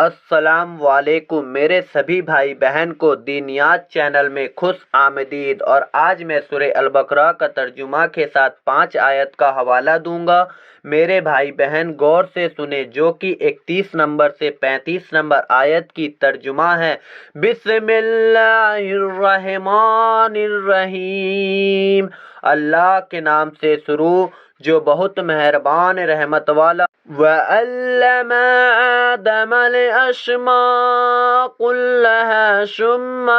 السلام علیکم میرے سبھی بھائی بہن کو دینیات چینل میں خوش آمدید۔ اور آج میں سورہ البقرہ کا ترجمہ کے ساتھ 5 آیت کا حوالہ دوں گا۔ میرے بھائی بہن غور سے سنیں، جو کہ 31 نمبر سے 35 نمبر آیت کی ترجمہ ہے۔ بسم اللہ الرحمن الرحیم، اللہ کے نام سے شروع جو بہت مہربان رحمت والا۔ وَعَلَّمَ آدَمَ الْأَسْمَاءَ كُلَّهَا ثُمَّ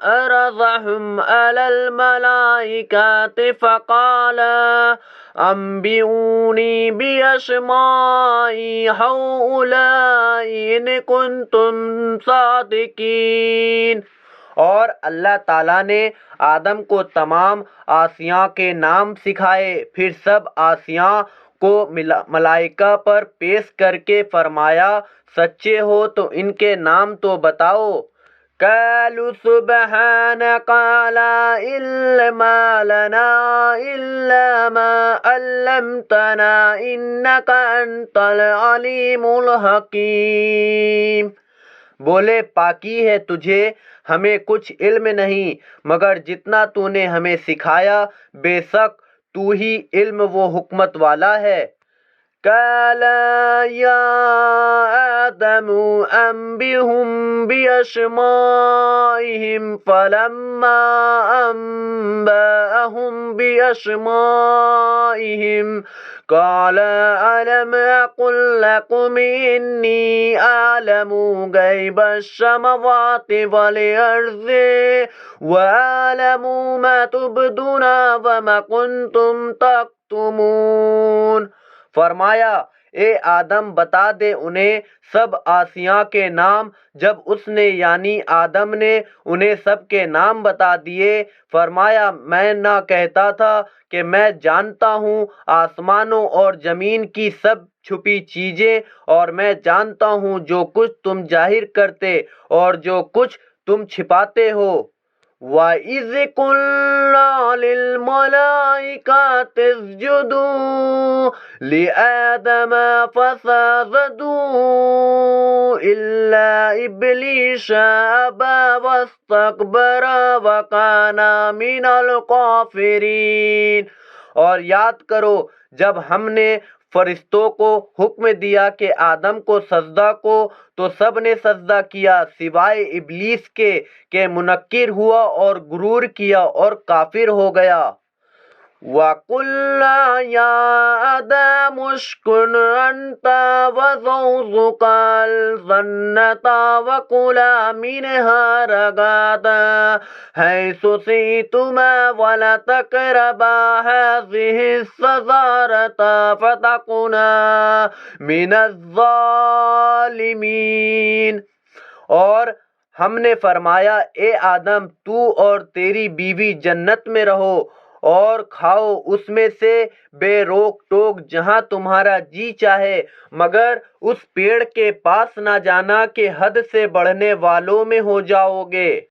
عَرَضَهُمْ عَلَى الْمَلَائِكَةِ فَقَالَ أَنبِئُونِي بِأَسْمَاءِ هَؤُلَاءِ إِن كُنتُمْ صَادِقِينَ۔ اور اللہ تعالیٰ نے آدم کو تمام آسیاں کے نام سکھائے، پھر سب آسیاں کو ملائکہ پر پیش کر کے فرمایا، سچے ہو تو ان کے نام تو بتاؤ۔ قَالُوا سُبْحَانَكَ لَا عِلْمَ لَنَا إِلَّا مَا عَلَّمْتَنَا إِنَّكَ أَنْتَ الْعَلِيمُ الْحَكِيمُ۔ بولے پاکی ہے تجھے، ہمیں کچھ علم نہیں مگر جتنا تو نے ہمیں سکھایا، بے شک تو ہی علم و حکمت والا ہے۔ قَالَ يَا آدَمُ أَنبِئْهُم بِأَسْمَائِهِمْ فَلَمَّا أَنبَأَهُم بِأَسْمَائِهِمْ قَالَ أَلَمْ أَقُل لَّكُمْ إِنِّي أَعْلَمُ غَيْبَ السَّمَاوَاتِ وَالْأَرْضِ وَأَعْلَمُ مَا تُبْدُونَ وَمَا كُنتُمْ تَكْتُمُونَ۔ فرمایا، اے آدم بتا دے انہیں سب آسیاں کے نام۔ جب اس نے یعنی آدم نے انہیں سب کے نام بتا دیے، فرمایا، میں نہ کہتا تھا کہ میں جانتا ہوں آسمانوں اور زمین کی سب چھپی چیزیں، اور میں جانتا ہوں جو کچھ تم ظاہر کرتے اور جو کچھ تم چھپاتے ہو۔ وَإِذْ قُلْنَا لِلْمَلَائِكَةِ اسْجُدُوا لِآدَمَ فَسَجَدُوا إِلَّا إِبْلِيسَ أَبَى وَاسْتَكْبَرَ وَكَانَ مِنَ الْكَافِرِينَ۔ اور یاد کرو جب ہم نے فرشتوں کو حکم دیا کہ آدم کو سجدہ کو، تو سب نے سجدہ کیا سوائے ابلیس کے کہ منکر ہوا اور غرور کیا اور کافر ہو گیا۔ وَقُلْنَا يَا آدَمُ اسْكُنْ أَنْتَ وَزَوْجُكَ الْجَنَّةَ وَكُلَا مِنْهَا رَغَدًا حَيْثُ شِئْتُمَا وَلَا تَقْرَبَا هَٰذِهِ الشَّجَرَةَ فَتَكُونَا مِنَ الظَّالِمِينَ۔ اور ہم نے فرمایا، اے آدم تو اور تیری بیوی جنت میں رہو اور کھاؤ اس میں سے بے روک ٹوک جہاں تمہارا جی چاہے، مگر اس پیڑ کے پاس نہ جانا کہ حد سے بڑھنے والوں میں ہو جاؤ گے۔